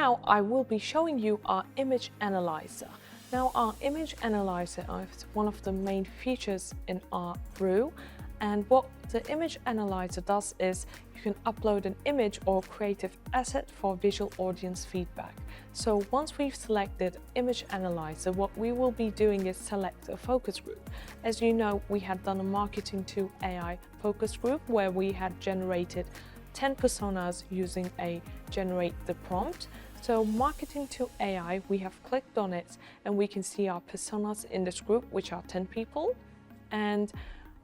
now I will be showing you our image analyzer. Now our image analyzer is one of the main features in our Ruuwe, and what the image analyzer does is you can upload an image or creative asset for visual audience feedback. So once we've selected image analyzer, what we will be doing is select a focus group. As you know, we had done a marketing to AI focus group where we had generated 10 personas using a generate the prompt. So marketing to AI, we have clicked on it and we can see our personas in this group, which are 10 people. And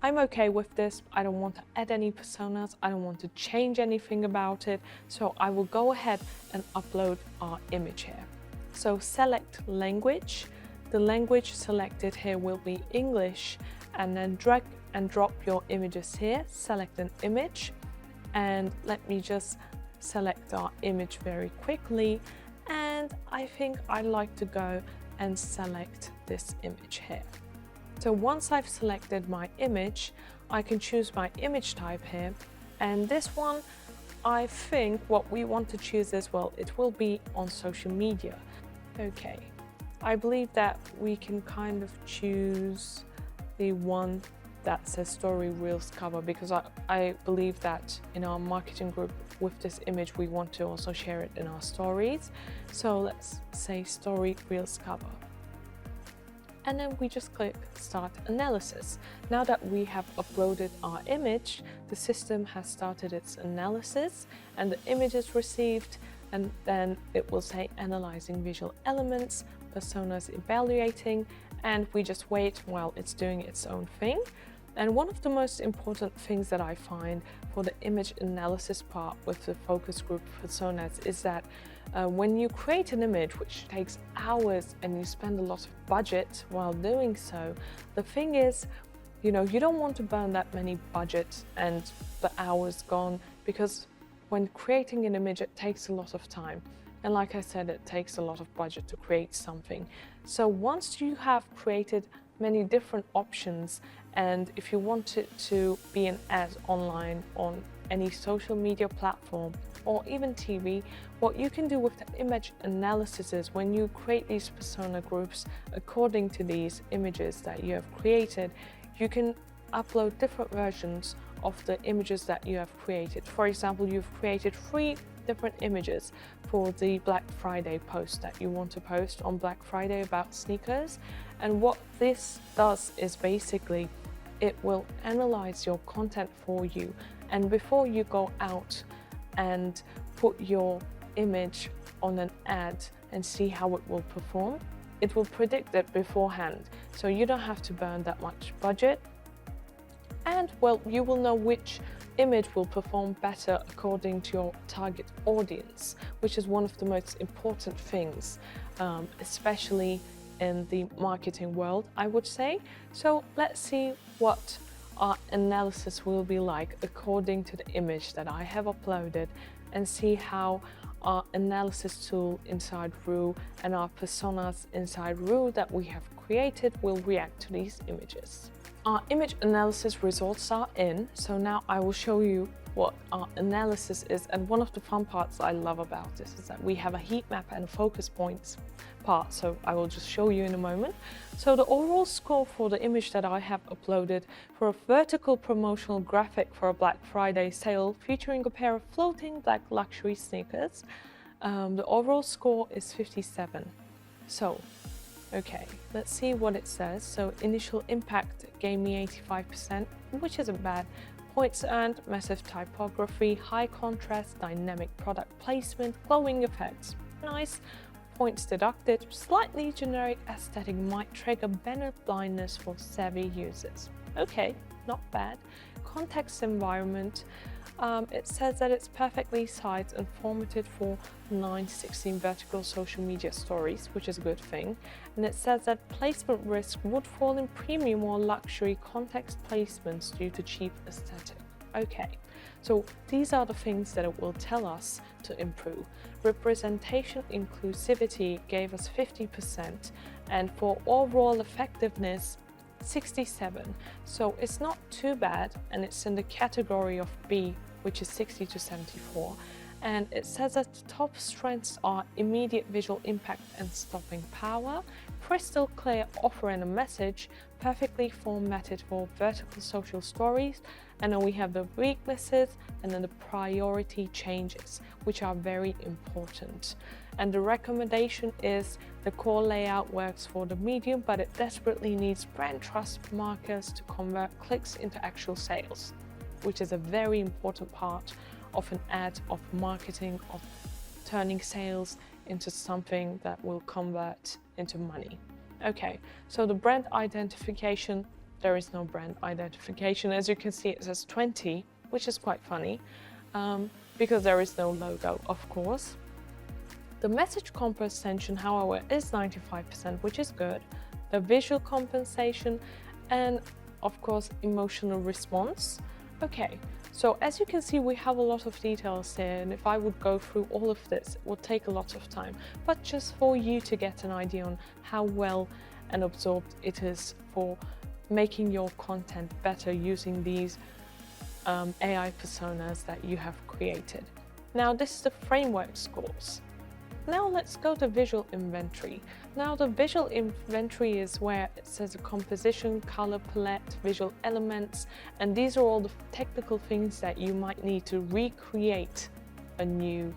I'm okay with this. I don't want to add any personas. I don't want to change anything about it. So I will go ahead and upload our image here. So select language. The language selected here will be English, and then drag and drop your images here. Select an image, and let me just select our image very quickly. And I think I'd like to go and select this image here. So once I've selected my image, I can choose my image type here. And this one, I think what we want to choose as well, it will be on social media. Okay, I believe that we can kind of choose the one that says story reels cover, because I believe that in our marketing group with this image, we want to also share it in our stories. So let's say story reels cover. And then we just click Start Analysis. Now that we have uploaded our image, the system has started its analysis and the image is received, and then it will say Analyzing Visual Elements, Personas Evaluating, and we just wait while it's doing its own thing. And one of the most important things that I find for the image analysis part with the focus group personas is that when you create an image, which takes hours and you spend a lot of budget while doing so, the thing is, you don't want to burn that many budget and the hours gone, because when creating an image, it takes a lot of time. And like I said, it takes a lot of budget to create something. So once you have created many different options, and if you want it to be an ad online on any social media platform or even TV, what you can do with the image analysis is when you create these persona groups according to these images that you have created, you can upload different versions of the images that you have created. For example, you've created 3 different images for the Black Friday post that you want to post on Black Friday about sneakers. And what this does is basically it will analyze your content for you. And before you go out and put your image on an ad and see how it will perform, it will predict it beforehand. So you don't have to burn that much budget. And well, you will know which image will perform better according to your target audience, which is one of the most important things, especially in the marketing world, I would say. So let's see what our analysis will be like according to the image that I have uploaded, and see how our analysis tool inside Ruuwe and our personas inside Ruuwe that we have created will react to these images. Our image analysis results are in, so now I will show you what our analysis is. And one of the fun parts I love about this is that we have a heat map and a focus points part, so I will just show you in a moment. So the overall score for the image that I have uploaded for a vertical promotional graphic for a Black Friday sale featuring a pair of floating black luxury sneakers, the overall score is 57. So okay, let's see what it says. So initial impact gave me 85%, which isn't bad. Points earned, massive typography, high contrast, dynamic product placement, glowing effects. Nice. Points deducted, slightly generic aesthetic might trigger banner blindness for savvy users. Okay, not bad. Context environment. It says that it's perfectly sized and formatted for 9-16 vertical social media stories, which is a good thing. And it says that placement risk would fall in premium or luxury context placements due to cheap aesthetic. Okay, so these are the things that it will tell us to improve. Representation inclusivity gave us 50%, and for overall effectiveness, 67. So it's not too bad, and it's in the category of B, which is 60 to 74. and it says that the top strengths are immediate visual impact and stopping power, crystal clear offer and a message, perfectly formatted for vertical social stories, and then we have the weaknesses and then the priority changes, which are very important. And the recommendation is the core layout works for the medium, but it desperately needs brand trust markers to convert clicks into actual sales, which is a very important part of an ad, of marketing, of turning sales into something that will convert into money. Okay, so the brand identification, there is no brand identification. As you can see, it says 20, which is quite funny, because there is no logo, of course. The message compensation, however, is 95%, which is good. The visual compensation and, of course, emotional response. Okay, so as you can see, we have a lot of details here, and if I would go through all of this, it would take a lot of time. But just for you to get an idea on how well and absorbed it is for making your content better using these AI personas that you have created. Now, this is the framework scores. Now let's go to visual inventory. Now the visual inventory is where it says a composition, color palette, visual elements, and these are all the technical things that you might need to recreate a new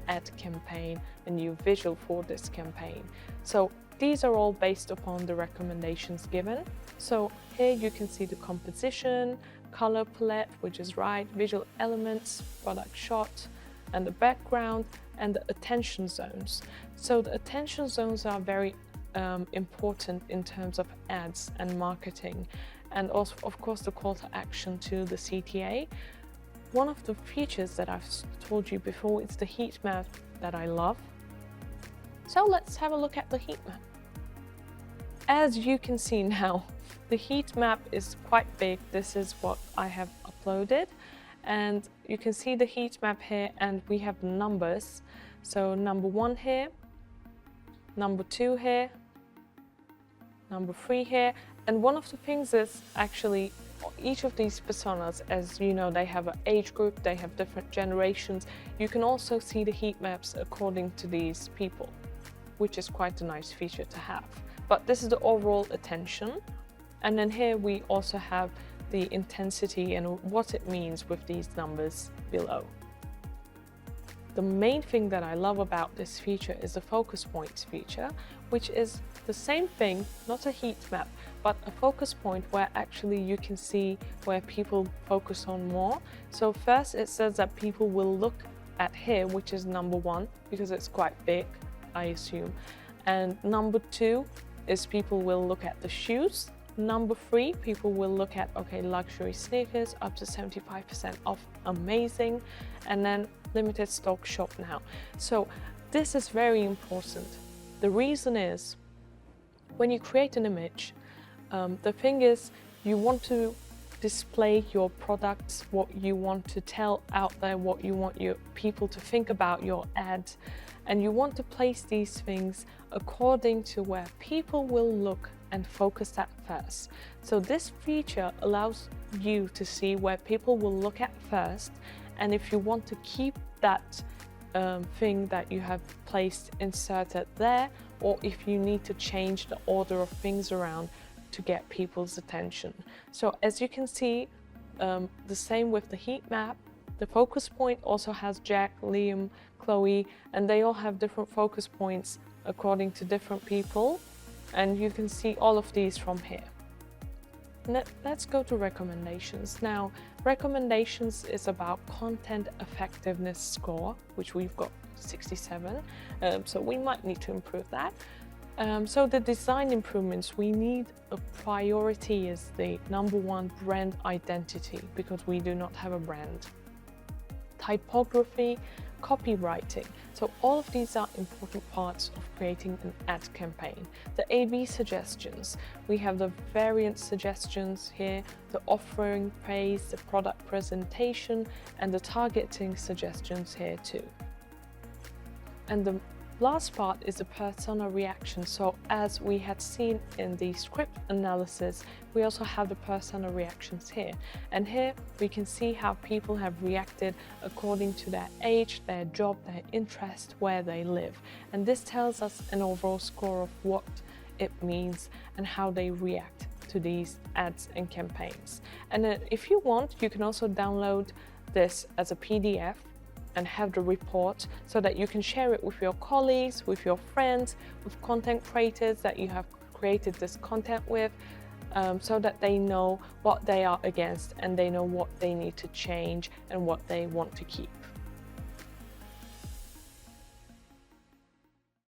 ad campaign, a new visual for this campaign. So these are all based upon the recommendations given. So here you can see the composition, color palette, which is right, visual elements, product shot, and the background, and the attention zones. So the attention zones are very important in terms of ads and marketing, and also, of course, the call to action to the CTA. One of the features that I've told you before is the heat map that I love. So let's have a look at the heat map. As you can see now, the heat map is quite big. This is what I have uploaded. And you can see the heat map here, and we have numbers. So number 1 here, number 2 here, number 3 here. And one of the things is actually each of these personas, as you know, they have an age group, they have different generations. You can also see the heat maps according to these people, which is quite a nice feature to have. But this is the overall attention. And then here we also have the intensity and what it means with these numbers below. The main thing that I love about this feature is the focus points feature, which is the same thing, not a heat map, but a focus point where actually you can see where people focus on more. So first it says that people will look at here, which is number 1, because it's quite big, I assume. And number 2 is people will look at the shoes. Number 3, people will look at, okay, luxury sneakers up to 75% off, amazing. And then limited stock, shop now. So this is very important. The reason is, when you create an image, the thing is, you want to display your products, what you want to tell out there, what you want your people to think about your ad, and you want to place these things according to where people will look and focus at first. So this feature allows you to see where people will look at first, and if you want to keep that thing that you have placed inserted there, or if you need to change the order of things around to get people's attention. So as you can see, the same with the heat map. The focus point also has Jack, Liam, Chloe, and they all have different focus points according to different people. And you can see all of these from here. Let's go to recommendations. Now, recommendations is about content effectiveness score, which we've got 67. So we might need to improve that. So the design improvements, we need a priority is the number 1, brand identity, because we do not have a brand. Typography, copywriting. So all of these are important parts of creating an ad campaign. The A/B suggestions, we have the variant suggestions here, the offering praise, the product presentation, and the targeting suggestions here too. And the last part is the persona reaction. So as we had seen in the script analysis, we also have the persona reactions here. And here we can see how people have reacted according to their age, their job, their interest, where they live. And this tells us an overall score of what it means and how they react to these ads and campaigns. And if you want, you can also download this as a PDF and have the report so that you can share it with your colleagues, with your friends, with content creators that you have created this content with, so that they know what they are against and they know what they need to change and what they want to keep.